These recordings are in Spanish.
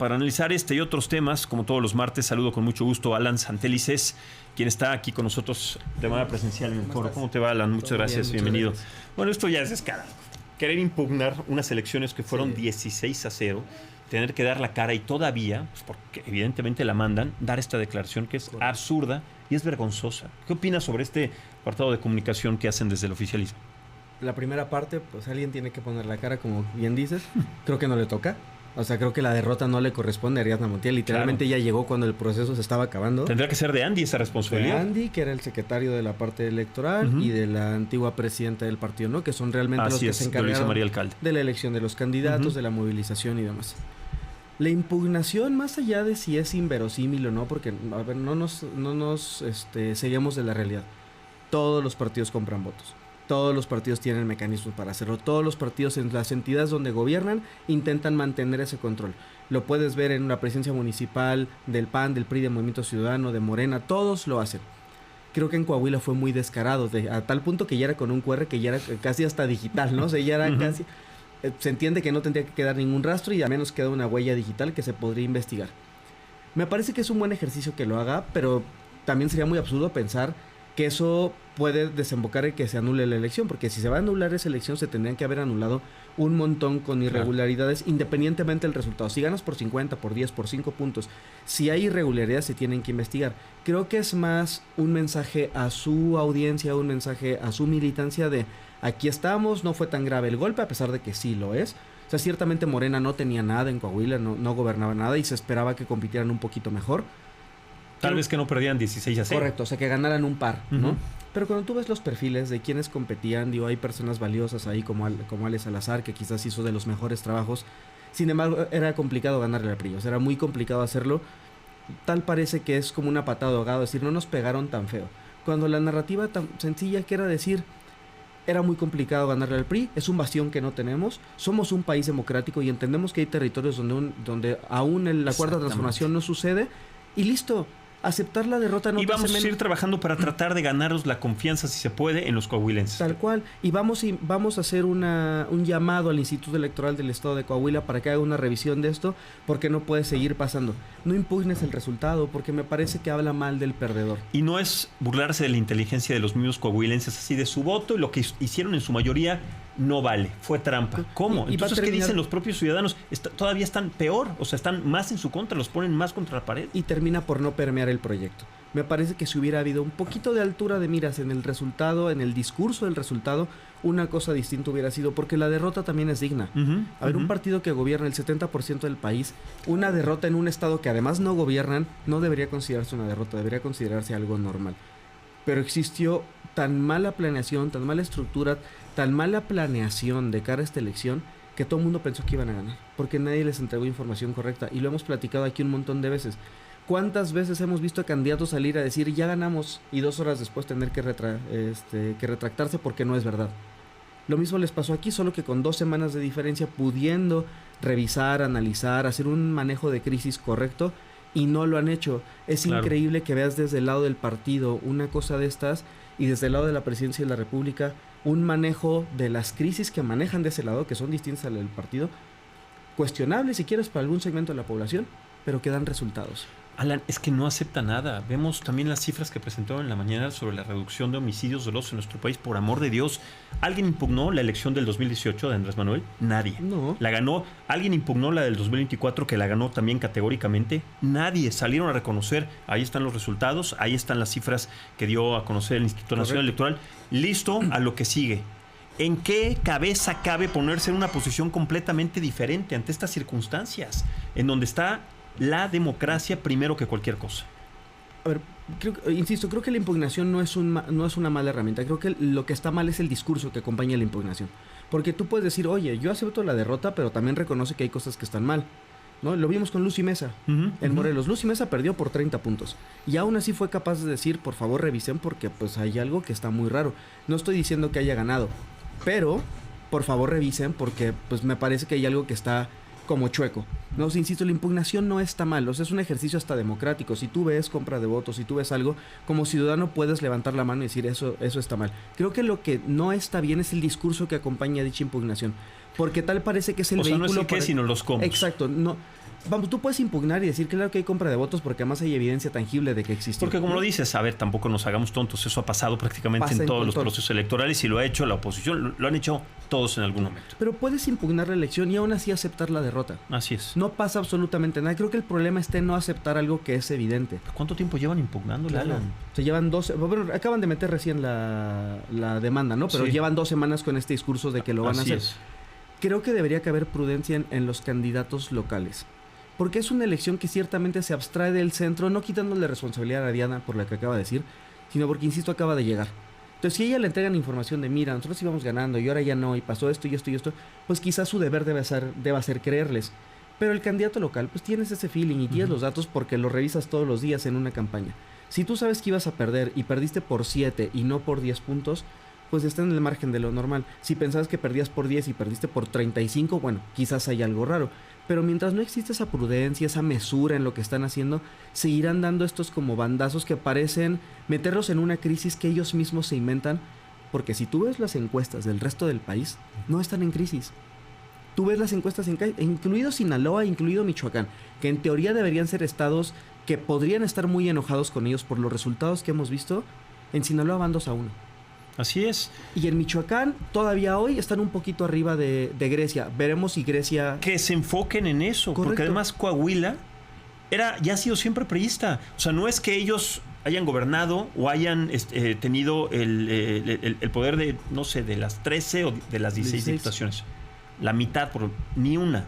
Para analizar este y otros temas, como todos los martes, saludo con mucho gusto a Alan Santelices, quien está aquí con nosotros de manera presencial en el foro. ¿Cómo te va, Alan? Muchas gracias, bienvenido. Gracias. Bueno, esto ya es descarado. Querer impugnar unas elecciones que fueron 16-0, tener que dar la cara y todavía, pues porque evidentemente la mandan, dar esta declaración que es absurda y es vergonzosa. ¿Qué opinas sobre este apartado de comunicación que hacen desde el oficialismo? La primera parte, pues alguien tiene que poner la cara, como bien dices. Creo que no le toca. O sea, creo que la derrota no le corresponde a Ariadna Montiel. Literalmente ella llegó cuando el proceso se estaba acabando. Tendría que ser de Andy esa responsabilidad. De Andy, que era el secretario de la parte electoral, y de la antigua presidenta del partido, ¿no? Que son realmente los que se encargaron de la elección de los candidatos, de la movilización y demás. La impugnación, más allá de si es inverosímil o no, porque a ver, no nos seguimos de la realidad. Todos los partidos compran votos. Todos los partidos tienen mecanismos para hacerlo. Todos los partidos en las entidades donde gobiernan intentan mantener ese control. Lo puedes ver en la presidencia municipal del PAN, del PRI, del Movimiento Ciudadano, de Morena. Todos lo hacen. Creo que en Coahuila fue muy descarado, a tal punto que ya era con un QR que ya era casi hasta digital, ¿no? O sea, ya era casi... Se entiende que no tendría que quedar ningún rastro y al menos queda una huella digital que se podría investigar. Me parece que es un buen ejercicio que lo haga, pero también sería muy absurdo pensar que eso puede desembocar en que se anule la elección, porque si se va a anular esa elección se tendrían que haber anulado un montón con irregularidades, independientemente del resultado. Si ganas por 50, por 10, por 5 puntos, si hay irregularidades se tienen que investigar. Creo que es más un mensaje a su audiencia, un mensaje a su militancia de aquí estamos, no fue tan grave el golpe, a pesar de que sí lo es. O sea, ciertamente Morena no tenía nada en Coahuila, no gobernaba nada y se esperaba que compitieran un poquito mejor. Tal vez que no perdían 16-0. Correcto, o sea, que ganaran un par, ¿no? Pero cuando tú ves los perfiles de quienes competían, digo, hay personas valiosas ahí como Ale Salazar, que quizás hizo de los mejores trabajos. Sin embargo, era complicado ganarle al PRI, o sea, era muy complicado hacerlo. Tal parece que es como una patada de ahogado, decir, no nos pegaron tan feo. Cuando la narrativa tan sencilla que era decir, era muy complicado ganarle al PRI, es un bastión que no tenemos, somos un país democrático y entendemos que hay territorios donde aún la cuarta transformación no sucede, y listo. Aceptar la derrota no. Y vamos a seguir trabajando para tratar de ganarnos la confianza, si se puede, en los coahuilenses. Tal cual. Y vamos a hacer un llamado al Instituto Electoral del Estado de Coahuila para que haga una revisión de esto, porque no puede seguir pasando. No impugnes el resultado, porque me parece que habla mal del perdedor. Y no es burlarse de la inteligencia de los mismos coahuilenses, así de su voto, y lo que hicieron en su mayoría no vale, fue trampa. ¿Cómo? Entonces, ¿qué dicen los propios ciudadanos? Todavía están peor, o sea, están más en su contra, los ponen más contra la pared. Y termina por no permear el proyecto. Me parece que si hubiera habido un poquito de altura de miras en el resultado, en el discurso del resultado, una cosa distinta hubiera sido, porque la derrota también es digna. A ver, un partido que gobierna el 70% del país, una derrota en un estado que además no gobiernan, no debería considerarse una derrota, debería considerarse algo normal. Pero existió tan mala planeación, tan mala estructura, tan mala planeación de cara a esta elección, que todo el mundo pensó que iban a ganar, porque nadie les entregó información correcta, y lo hemos platicado aquí un montón de veces. ¿Cuántas veces hemos visto a candidatos salir a decir ya ganamos y 2 horas después tener que retractarse porque no es verdad? Lo mismo les pasó aquí, solo que con 2 semanas de diferencia, pudiendo revisar, analizar, hacer un manejo de crisis correcto, y no lo han hecho. Es increíble que veas desde el lado del partido una cosa de estas, y desde el lado de la presidencia de la República un manejo de las crisis que manejan de ese lado, que son distintas al del partido, cuestionable si quieres para algún segmento de la población, pero que dan resultados. Alan, es que no acepta nada. Vemos también las cifras que presentó en la mañana sobre la reducción de homicidios dolosos en nuestro país. Por amor de Dios, ¿alguien impugnó la elección del 2018 de Andrés Manuel? Nadie. No. ¿La ganó? ¿Alguien impugnó la del 2024 que la ganó también categóricamente? Nadie. Salieron a reconocer. Ahí están los resultados, ahí están las cifras que dio a conocer el Instituto Nacional Electoral. Listo a lo que sigue. ¿En qué cabeza cabe ponerse en una posición completamente diferente ante estas circunstancias? En donde está la democracia primero que cualquier cosa. A ver, creo que la impugnación no es una mala herramienta. Creo que lo que está mal es el discurso que acompaña la impugnación. Porque tú puedes decir, oye, yo acepto la derrota, pero también reconoce que hay cosas que están mal, ¿no? Lo vimos con Lucy Mesa en Morelos. Lucy Mesa perdió por 30 puntos. Y aún así fue capaz de decir, por favor revisen porque pues hay algo que está muy raro. No estoy diciendo que haya ganado, pero por favor revisen porque pues me parece que hay algo que está como chueco. No, insisto, la impugnación no está mal, o sea, es un ejercicio hasta democrático. Si tú ves compra de votos, si tú ves algo, como ciudadano puedes levantar la mano y decir eso está mal. Creo que lo que no está bien es el discurso que acompaña a dicha impugnación, porque tal parece que es el vehículo. O sea, no es el qué, sino los cómo. Exacto, no. Vamos, tú puedes impugnar y decir, claro que hay compra de votos porque además hay evidencia tangible de que existe. Porque como lo dices, a ver, tampoco nos hagamos tontos. Eso ha pasado prácticamente en todos los procesos electorales y lo ha hecho la oposición. Lo han hecho todos en algún momento. Pero puedes impugnar la elección y aún así aceptar la derrota. Así es. No pasa absolutamente nada. Creo que el problema está en no aceptar algo que es evidente. ¿Cuánto tiempo llevan impugnando, Alan? Se llevan 12... Bueno, acaban de meter recién la demanda, ¿no? Pero llevan 2 semanas con este discurso de que lo van a hacer. Es. Creo que debería haber prudencia en los candidatos locales. Porque es una elección que ciertamente se abstrae del centro, no quitándole responsabilidad a Diana por la que acaba de decir, sino porque, insisto, acaba de llegar. Entonces, si a ella le entregan información de, mira, nosotros íbamos ganando y ahora ya no, y pasó esto y esto y esto, pues quizás su deber deba ser creerles. Pero el candidato local, pues tienes ese feeling y tienes los datos porque lo revisas todos los días en una campaña. Si tú sabes que ibas a perder y perdiste por 7 y no por 10 puntos, pues está en el margen de lo normal. Si pensabas que perdías por 10 y perdiste por 35, bueno, quizás hay algo raro. Pero mientras no existe esa prudencia, esa mesura en lo que están haciendo, seguirán dando estos como bandazos que parecen meterlos en una crisis que ellos mismos se inventan. Porque si tú ves las encuestas del resto del país, no están en crisis. Tú ves las encuestas incluido Sinaloa, incluido Michoacán, que en teoría deberían ser estados que podrían estar muy enojados con ellos por los resultados que hemos visto. En Sinaloa van 2-1. Así es. Y en Michoacán, todavía hoy, están un poquito arriba de Grecia. Veremos si Grecia... Que se enfoquen en eso. Correcto. Porque además Coahuila ya ha sido siempre priista. O sea, no es que ellos hayan gobernado o hayan tenido el poder de, no sé, de las 13 o de las 16 diputaciones. La mitad, ni una.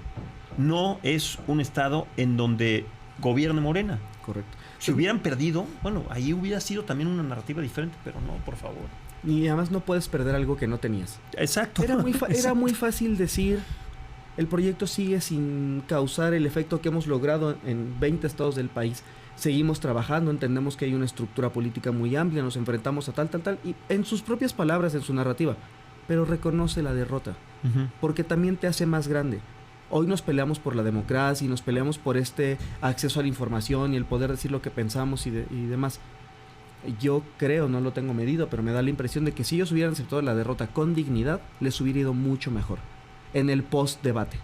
No es un estado en donde gobierne Morena. Correcto. Si hubieran perdido, bueno, ahí hubiera sido también una narrativa diferente, pero no, por favor. Y además no puedes perder algo que no tenías. Exacto. Era muy fácil decir, el proyecto sigue sin causar el efecto que hemos logrado en 20 estados del país. Seguimos trabajando, entendemos que hay una estructura política muy amplia, nos enfrentamos a tal, y en sus propias palabras, en su narrativa. Pero reconoce la derrota, porque también te hace más grande. Hoy nos peleamos por la democracia y nos peleamos por este acceso a la información y el poder decir lo que pensamos y demás. Yo creo, no lo tengo medido, pero me da la impresión de que si ellos hubieran aceptado la derrota con dignidad, les hubiera ido mucho mejor en el post-debate.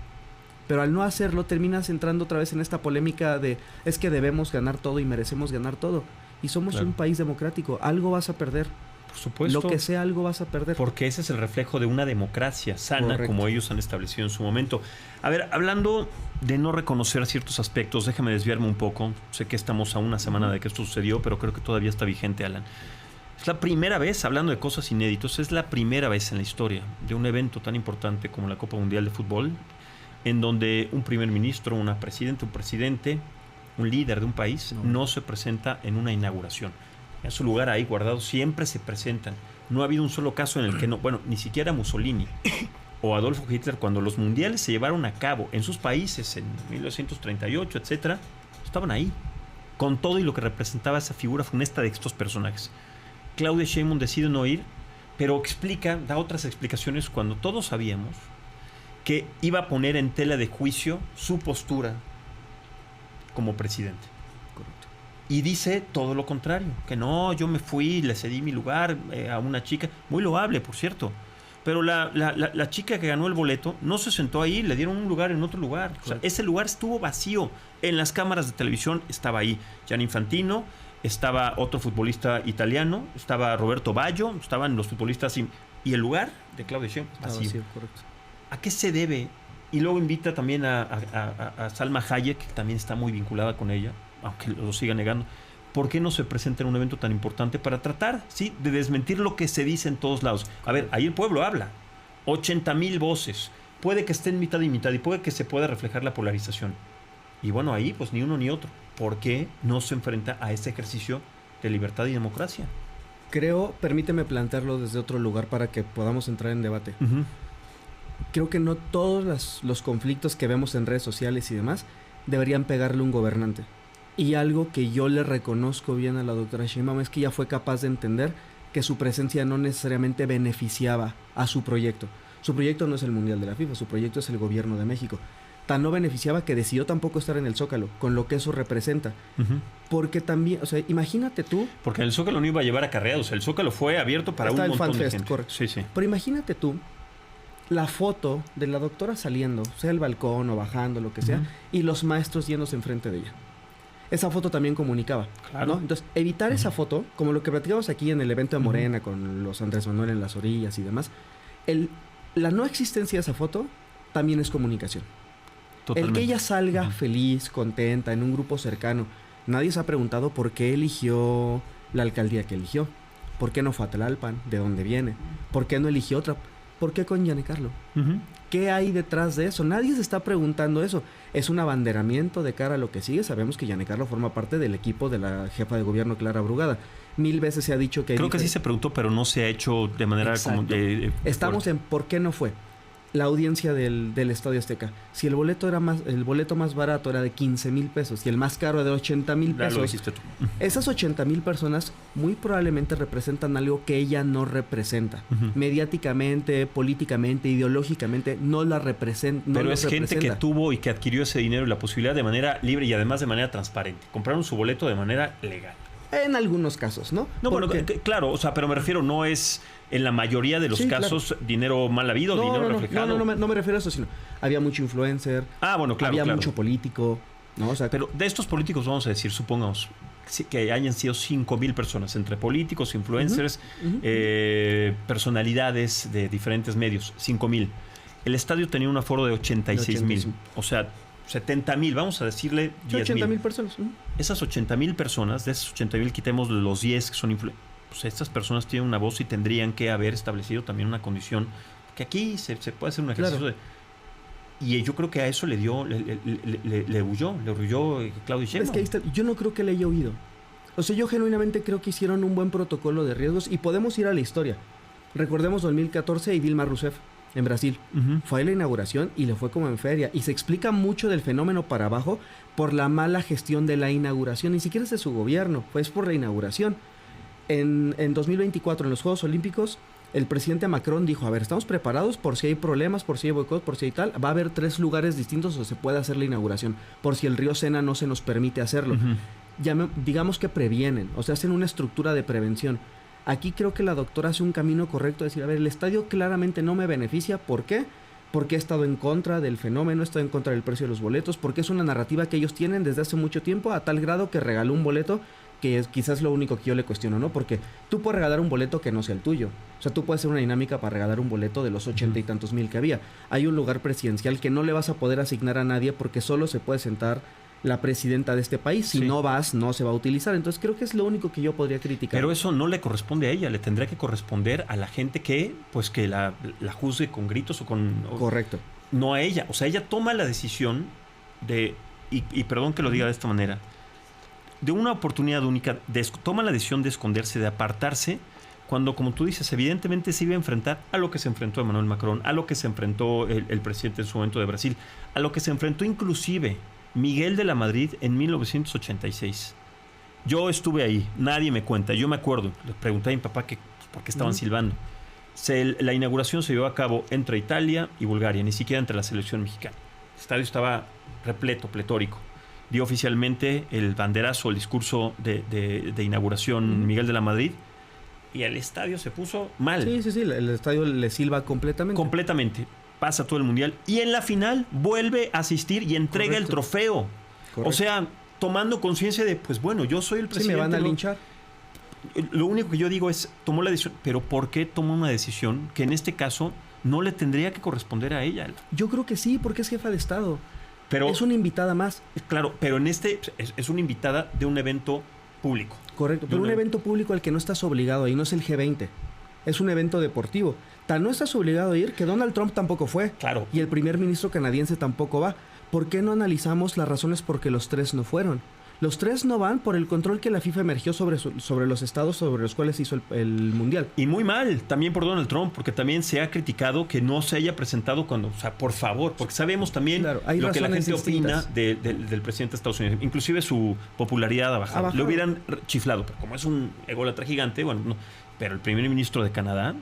Pero al no hacerlo, terminas entrando otra vez en esta polémica de es que debemos ganar todo y merecemos ganar todo. Y somos un país democrático, algo vas a perder. Por supuesto. Lo que sea, algo vas a perder. Porque ese es el reflejo de una democracia sana. Correcto. Como ellos han establecido en su momento. A ver, hablando de no reconocer ciertos aspectos, déjame desviarme un poco. Sé que estamos a una semana de que esto sucedió, pero creo que todavía está vigente, Alan. Es la primera vez, hablando de cosas inéditas, es la primera vez en la historia de un evento tan importante como la Copa Mundial de Fútbol, en donde un primer ministro, un presidente, un líder de un país, no se presenta en una inauguración. En su lugar ahí guardado siempre se presentan. No ha habido un solo caso en el que no, bueno, ni siquiera Mussolini o Adolfo Hitler, cuando los mundiales se llevaron a cabo en sus países en 1938, etcétera, estaban ahí, con todo y lo que representaba esa figura funesta de estos personajes. Claudia Sheinbaum decide no ir, pero da otras explicaciones cuando todos sabíamos que iba a poner en tela de juicio su postura como presidente. Y dice todo lo contrario, que no, yo me fui, le cedí mi lugar a una chica, muy loable, por cierto, pero la chica que ganó el boleto no se sentó ahí, le dieron un lugar en otro lugar. O sea, ese lugar estuvo vacío. En las cámaras de televisión estaba ahí Gianni Infantino, estaba otro futbolista italiano, estaba Roberto Baggio, estaban los futbolistas y el lugar de Claudia Sheinbaum vacío. Correcto. ¿A qué se debe? Y luego invita también a Salma Hayek, que también está muy vinculada con ella, aunque lo siga negando. ¿Por qué no se presenta en un evento tan importante para tratar, sí, de desmentir lo que se dice en todos lados? A ver, ahí el pueblo habla. 80,000 voces. Puede que estén mitad y mitad y puede que se pueda reflejar la polarización. Y bueno, ahí pues ni uno ni otro. ¿Por qué no se enfrenta a ese ejercicio de libertad y democracia? Creo, permíteme plantearlo desde otro lugar para que podamos entrar en debate. Creo que no todos los conflictos que vemos en redes sociales y demás deberían pegarle a un gobernante. Y algo que yo le reconozco bien a la doctora Sheinbaum es que ella fue capaz de entender que su presencia no necesariamente beneficiaba a su proyecto. Su proyecto no es el Mundial de la FIFA, su proyecto es el gobierno de México. Tan no beneficiaba que decidió tampoco estar en el Zócalo, con lo que eso representa. Porque también, o sea, imagínate tú... Porque el Zócalo no iba a llevar acarreados, el Zócalo fue abierto para un montón de gente. Correcto. Sí. Pero imagínate tú la foto de la doctora saliendo, sea el balcón o bajando, lo que sea, y los maestros yéndose enfrente de ella. Esa foto también comunicaba, ¿no? Entonces, evitar esa foto, como lo que platicamos aquí en el evento de Morena, con los Andrés Manuel en las orillas y demás, la no existencia de esa foto también es comunicación. Totalmente. El que ella salga feliz, contenta, en un grupo cercano. Nadie se ha preguntado por qué eligió la alcaldía que eligió. ¿Por qué no fue a Tlalpan? ¿De dónde viene? ¿Por qué no eligió otra? ¿Por qué con Giancarlo? ¿Qué hay detrás de eso? Nadie se está preguntando eso. Es un abanderamiento de cara a lo que sigue. Sabemos que Giancarlo forma parte del equipo de la jefa de gobierno Clara Brugada. 1000 veces se ha dicho que... Creo que sí se preguntó, pero no se ha hecho de manera como... Estamos en ¿por qué no fue? La audiencia del Estadio Azteca. Si el boleto más barato era de 15,000 pesos y el más caro de 80,000 pesos, lo dijiste tú. Esas 80,000 personas muy probablemente representan algo que ella no representa. Mediáticamente, políticamente, ideológicamente, no la representa. Pero es gente que tuvo y que adquirió ese dinero y la posibilidad de manera libre y además de manera transparente. Compraron su boleto de manera legal. En algunos casos, ¿no? No, bueno, claro, o sea, pero me refiero, no es en la mayoría de los casos dinero mal habido, dinero reflejado. No me refiero a eso, sino había mucho influencer, había mucho político, ¿no? O sea, pero de estos políticos, vamos a decir, supongamos que hayan sido 5,000 personas, entre políticos, influencers, personalidades de diferentes medios, 5,000. El estadio tenía un aforo de 86,000, o sea, 70,000, vamos a decirle 10,000. 80,000 personas. Esas 80,000 personas, de esas 80,000 quitemos los 10 que son influencers. Pues estas personas tienen una voz y tendrían que haber establecido también una condición que aquí se puede hacer un ejercicio de... Y yo creo que a eso le huyó Claudio Sheinbaum. Es que ahí está, yo no creo que le haya huido. O sea, yo genuinamente creo que hicieron un buen protocolo de riesgos y podemos ir a la historia. Recordemos 2014 y Dilma Rousseff en Brasil. Fue a la inauguración y le fue como en feria. Y se explica mucho del fenómeno para abajo por la mala gestión de la inauguración. Ni siquiera es de su gobierno, pues por la inauguración. En 2024, en los Juegos Olímpicos, el presidente Macron dijo, a ver, estamos preparados por si hay problemas, por si hay boicot, por si hay tal. Va a haber 3 lugares distintos donde se puede hacer la inauguración, por si el río Sena no se nos permite hacerlo. Digamos que previenen, o sea, hacen una estructura de prevención. Aquí creo que la doctora hace un camino correcto de decir, a ver, el estadio claramente no me beneficia. ¿Por qué? Porque he estado en contra del fenómeno, he estado en contra del precio de los boletos, porque es una narrativa que ellos tienen desde hace mucho tiempo, a tal grado que regaló un boleto que es quizás lo único que yo le cuestiono, ¿no? Porque tú puedes regalar un boleto que no sea el tuyo. O sea, tú puedes hacer una dinámica para regalar un boleto de los 80 y tantos mil que había. Hay un lugar presidencial que no le vas a poder asignar a nadie porque solo se puede sentar la presidenta de este país. Si no vas, no se va a utilizar. Entonces creo que es lo único que yo podría criticar. Pero eso no le corresponde a ella, le tendría que corresponder a la gente que, pues, que la juzgue con gritos o con... Correcto. No a ella. O sea, ella toma la decisión de... Y perdón que lo diga de esta manera... de una oportunidad única, toma la decisión de esconderse, de apartarse, cuando, como tú dices, evidentemente se iba a enfrentar a lo que se enfrentó Emmanuel Macron, a lo que se enfrentó el presidente en su momento de Brasil, a lo que se enfrentó inclusive Miguel de la Madrid en 1986. Yo estuve ahí, nadie me cuenta, yo me acuerdo, le pregunté a mi papá por qué estaban silbando. La inauguración se llevó a cabo entre Italia y Bulgaria, ni siquiera entre la selección mexicana. El estadio estaba repleto, pletórico. Dio oficialmente el banderazo, el discurso de inauguración Miguel de la Madrid, y el estadio se puso mal. Sí, el estadio le silba completamente. Completamente. Pasa todo el mundial y en la final vuelve a asistir y entrega el trofeo. Correcto. O sea, tomando conciencia de, pues bueno, yo soy el presidente. Sí, me van a linchar. Lo único que yo digo es, tomó la decisión, pero ¿por qué tomó una decisión que en este caso no le tendría que corresponder a ella? Yo creo que sí, porque es jefa de Estado. Pero, es una invitada más. Claro, pero en es una invitada de un evento público. Correcto, pero un evento público al que no estás obligado a ir, no es el G20. Es un evento deportivo. Tan no estás obligado a ir que Donald Trump tampoco fue. Claro. Y el primer ministro canadiense tampoco va. ¿Por qué no analizamos las razones por qué los 3 no fueron? Los 3 no van por el control que la FIFA emergió sobre los estados sobre los cuales hizo el mundial. Y muy mal, también por Donald Trump, porque también se ha criticado que no se haya presentado cuando... O sea, por favor, porque sabemos también lo que la gente opina del presidente de Estados Unidos. Inclusive su popularidad ha bajado. Le hubieran chiflado, pero como es un ególatra gigante, bueno, no. Pero el primer ministro de Canadá...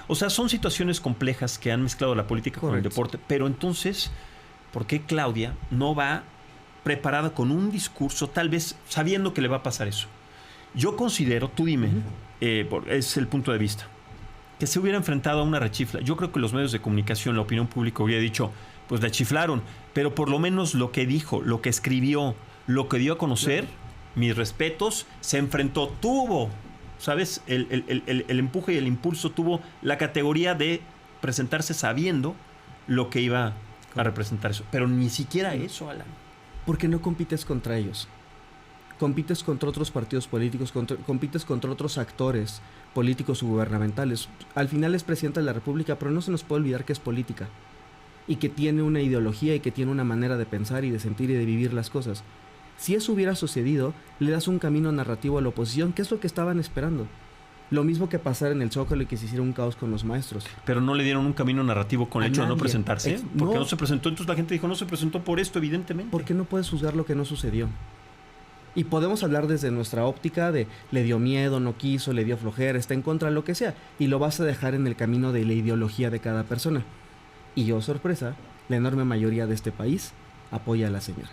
O sea, son situaciones complejas que han mezclado la política con el deporte. Pero entonces, ¿por qué Claudia no va preparada con un discurso, tal vez sabiendo que le va a pasar eso? Yo considero, tú dime, es el punto de vista. que se hubiera enfrentado a una rechifla. Yo creo que los medios de comunicación, la opinión pública hubiera dicho, pues la chiflaron, pero por lo menos lo que dijo, lo que escribió, lo que dio a conocer, mis respetos, se enfrentó, tuvo, ¿sabes? El empuje y el impulso, tuvo la categoría de presentarse sabiendo lo que iba a representar eso. Pero ni siquiera eso, Alan. Porque no compites contra ellos. Compites contra otros partidos políticos, compites contra otros actores políticos o gubernamentales. Al final es presidente de la República, pero no se nos puede olvidar que es política y que tiene una ideología y que tiene una manera de pensar y de sentir y de vivir las cosas. Si eso hubiera sucedido, le das un camino narrativo a la oposición, que es lo que estaban esperando. Lo mismo que pasar en el Zócalo y que se hiciera un caos con los maestros. Pero no le dieron un camino narrativo con el hecho de no presentarse. Porque no se presentó, entonces la gente dijo, no se presentó por esto, evidentemente. Porque no puedes juzgar lo que no sucedió. Y podemos hablar desde nuestra óptica de le dio miedo, no quiso, le dio flojera, está en contra, lo que sea. Y lo vas a dejar en el camino de la ideología de cada persona. Y oh, sorpresa, la enorme mayoría de este país apoya a la señora.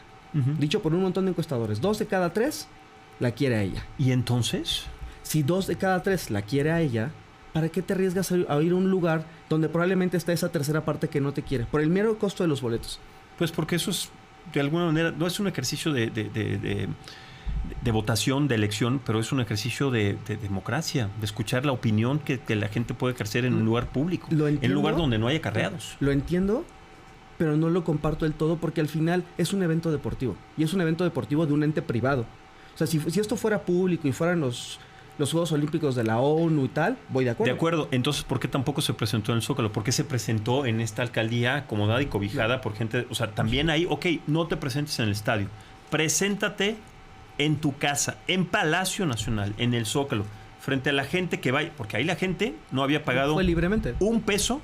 Dicho por un montón de encuestadores, 2 de cada 3 la quiere a ella. ¿Y entonces? Si 2 de cada 3 la quiere a ella, ¿para qué te arriesgas a ir a un lugar donde probablemente está esa tercera parte que no te quiere? Por el mero costo de los boletos. Pues porque eso es, de alguna manera, no es un ejercicio de votación, de elección, pero es un ejercicio de democracia, de escuchar la opinión que la gente puede ejercer en un lugar público, en un lugar donde no hay acarreados. Lo entiendo, pero no lo comparto del todo porque al final es un evento deportivo. Y es un evento deportivo de un ente privado. O sea, si esto fuera público y fueran los Juegos Olímpicos de la ONU y tal, voy de acuerdo. De acuerdo. Entonces, ¿por qué tampoco se presentó en el Zócalo? ¿Por qué se presentó en esta alcaldía acomodada y cobijada por gente? O sea, también ahí, ok, no te presentes en el estadio. Preséntate en tu casa, en Palacio Nacional, en el Zócalo, frente a la gente que vaya. Porque ahí la gente no había pagado fue libremente un peso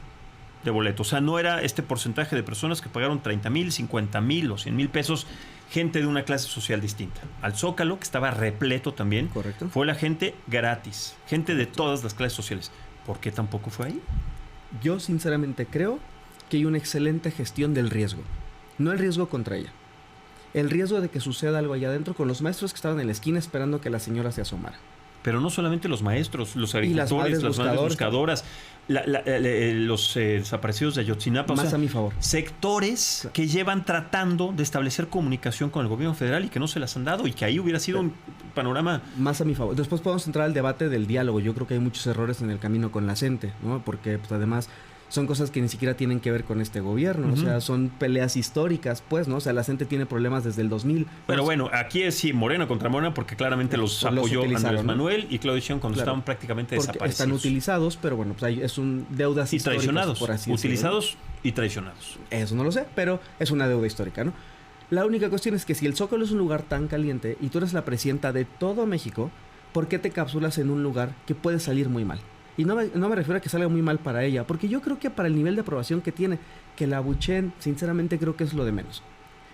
de boleto. O sea, no era este porcentaje de personas que pagaron 30,000, 50,000 o 100,000 pesos, gente de una clase social distinta. Al Zócalo, que estaba repleto también, correcto, fue la gente gratis, gente de todas las clases sociales. ¿Por qué tampoco fue ahí? Yo sinceramente creo que hay una excelente gestión del riesgo. No el riesgo contra ella. El riesgo de que suceda algo allá adentro con los maestros que estaban en la esquina esperando que la señora se asomara. Pero no solamente los maestros, los agricultores, las madres buscadoras, los desaparecidos de Ayotzinapa. Más a mi favor. Sectores que llevan tratando de establecer comunicación con el gobierno federal y que no se las han dado y que ahí hubiera sido un panorama. Más a mi favor. Después podemos entrar al debate del diálogo. Yo creo que hay muchos errores en el camino con la CENTE, ¿no? Porque pues, además son cosas que ni siquiera tienen que ver con este gobierno. O sea, son peleas históricas, pues, ¿no? O sea, la CENTE tiene problemas desde el 2000. Pero bueno, aquí es sí, Morena contra Morena, porque claramente los apoyó Andrés Manuel y Claudio Sheinbaum cuando estaban prácticamente desaparecidos. Están utilizados, pero bueno, pues es un deudas históricas. Traicionados, por así utilizados decirlo. Y traicionados. Eso no lo sé, pero es una deuda histórica, ¿no? La única cuestión es que si el Zócalo es un lugar tan caliente y tú eres la presidenta de todo México, ¿por qué te capsulas en un lugar que puede salir muy mal? Y no me refiero a que salga muy mal para ella, porque yo creo que para el nivel de aprobación que tiene, que la abucheen, sinceramente creo que es lo de menos.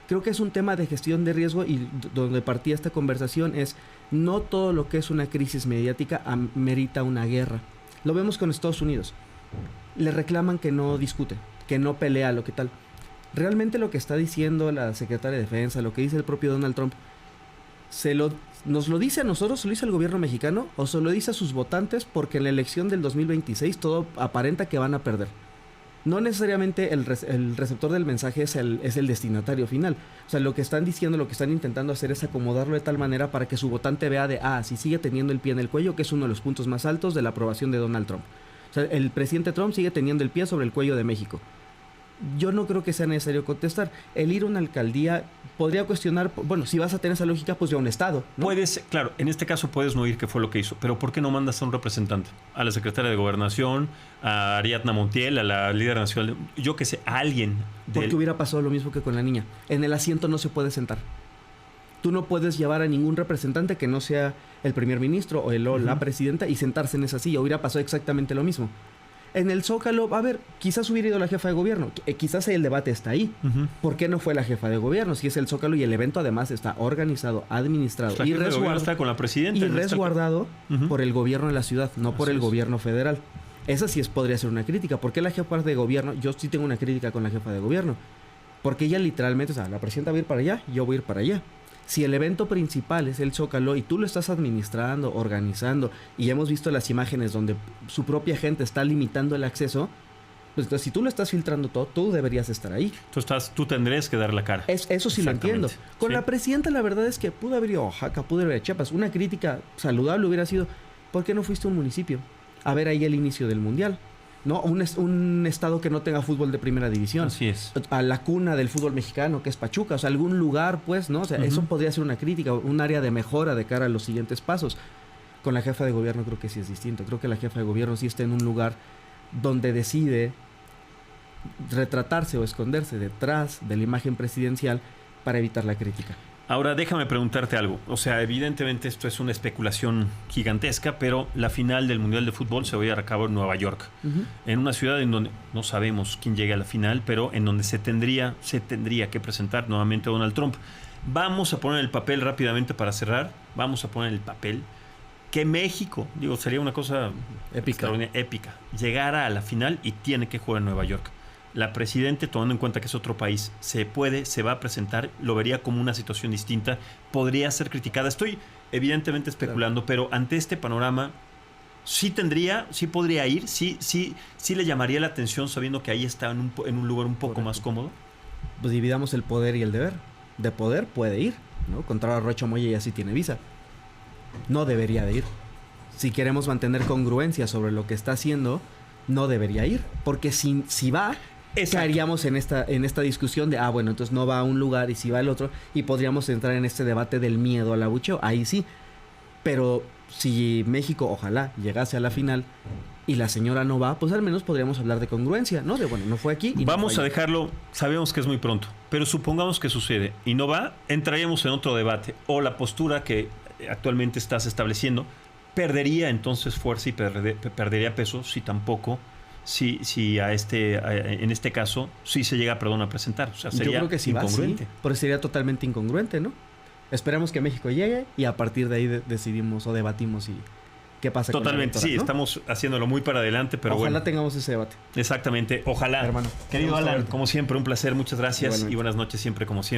Creo que es un tema de gestión de riesgo y donde partía esta conversación es no todo lo que es una crisis mediática amerita una guerra. Lo vemos con Estados Unidos. Le reclaman que no discute, que no pelea, lo que tal. Realmente lo que está diciendo la secretaria de Defensa, lo que dice el propio Donald Trump, ¿nos lo dice a nosotros, se lo dice al gobierno mexicano o se lo dice a sus votantes porque en la elección del 2026 todo aparenta que van a perder? No necesariamente el receptor del mensaje es el destinatario final. O sea, lo que están diciendo, lo que están intentando hacer es acomodarlo de tal manera para que su votante vea si sigue teniendo el pie en el cuello, que es uno de los puntos más altos de la aprobación de Donald Trump. O sea, el presidente Trump sigue teniendo el pie sobre el cuello de México. Yo no creo que sea necesario contestar. El ir a una alcaldía podría cuestionar, bueno, si vas a tener esa lógica, pues ya un estado, ¿no? Puedes, claro, en este caso puedes no ir, que fue lo que hizo, pero ¿por qué no mandas a un representante? A la secretaria de Gobernación, a Ariadna Montiel, a la líder nacional, yo que sé, a alguien. Porque hubiera pasado lo mismo que con la niña. En el asiento no se puede sentar. Tú no puedes llevar a ningún representante que no sea el primer ministro o la presidenta y sentarse en esa silla. Hubiera pasado exactamente lo mismo. En el Zócalo, a ver, quizás hubiera ido la jefa de gobierno. Quizás el debate está ahí. ¿Por qué no fue la jefa de gobierno? Si es el Zócalo y el evento además está organizado, administrado y resguardado, está con la presidenta, y resguardado por el gobierno de la ciudad, no por el gobierno federal. Esa sí podría ser una crítica. ¿Por qué la jefa de gobierno? Yo sí tengo una crítica con la jefa de gobierno. Porque ella literalmente, o sea, la presidenta va a ir para allá, yo voy a ir para allá. Si el evento principal es el Zócalo y tú lo estás administrando, organizando, y hemos visto las imágenes donde su propia gente está limitando el acceso, pues entonces si tú lo estás filtrando todo, tú deberías estar ahí. Tú tendrías que dar la cara. Eso sí lo entiendo. Con la presidenta la verdad es que pudo haber ido a Oaxaca, pudo haber ido a Chiapas. Una crítica saludable hubiera sido, ¿por qué no fuiste a un municipio? A ver ahí el inicio del Mundial. ¿No? Un estado que no tenga fútbol de primera división. Así es. A la cuna del fútbol mexicano, que es Pachuca. O sea, algún lugar, pues, ¿no? O sea, eso podría ser una crítica, un área de mejora de cara a los siguientes pasos. Con la jefa de gobierno creo que sí es distinto. Creo que la jefa de gobierno sí está en un lugar donde decide retratarse o esconderse detrás de la imagen presidencial para evitar la crítica. Ahora, déjame preguntarte algo. O sea, evidentemente esto es una especulación gigantesca, pero la final del Mundial de Fútbol se va a llevar a cabo en Nueva York. En una ciudad en donde no sabemos quién llegue a la final, pero en donde se tendría que presentar nuevamente a Donald Trump. Vamos a poner el papel rápidamente para cerrar. Vamos a poner el papel que México, sería una cosa épica, llegara a la final y tiene que jugar en Nueva York. La presidenta, tomando en cuenta que es otro país, se va a presentar, lo vería como una situación distinta, podría ser criticada. Estoy evidentemente especulando, pero ante este panorama, sí podría ir, sí le llamaría la atención sabiendo que ahí está en un lugar un poco más cómodo. Pues dividamos el poder y el deber. De poder puede ir, ¿no? Contrario a Rocha Moya ya sí tiene visa. No debería de ir. Si queremos mantener congruencia sobre lo que está haciendo, no debería ir, porque si va... Exacto. Haríamos en esta discusión de, bueno, entonces no va a un lugar y si va al otro, y podríamos entrar en este debate del miedo al abucheo, ahí sí. Pero si México, ojalá, llegase a la final y la señora no va, pues al menos podríamos hablar de congruencia, ¿no? De, no fue aquí. Y vamos a dejarlo, sabemos que es muy pronto, pero supongamos que sucede y no va, entraríamos en otro debate. O la postura que actualmente estás estableciendo perdería entonces fuerza y perdería peso si tampoco... Si en este caso sí se llega a presentar. O sea, sería yo creo que sí incongruente. Va, sí, porque sería totalmente incongruente, ¿no? Esperemos que México llegue y a partir de ahí decidimos o debatimos qué pasa. Totalmente, sí, ¿no? Estamos haciéndolo muy para adelante, pero ojalá tengamos ese debate. Exactamente, ojalá. Hermano. Querido Alan, como siempre, un placer, muchas gracias y buenas noches siempre, como siempre.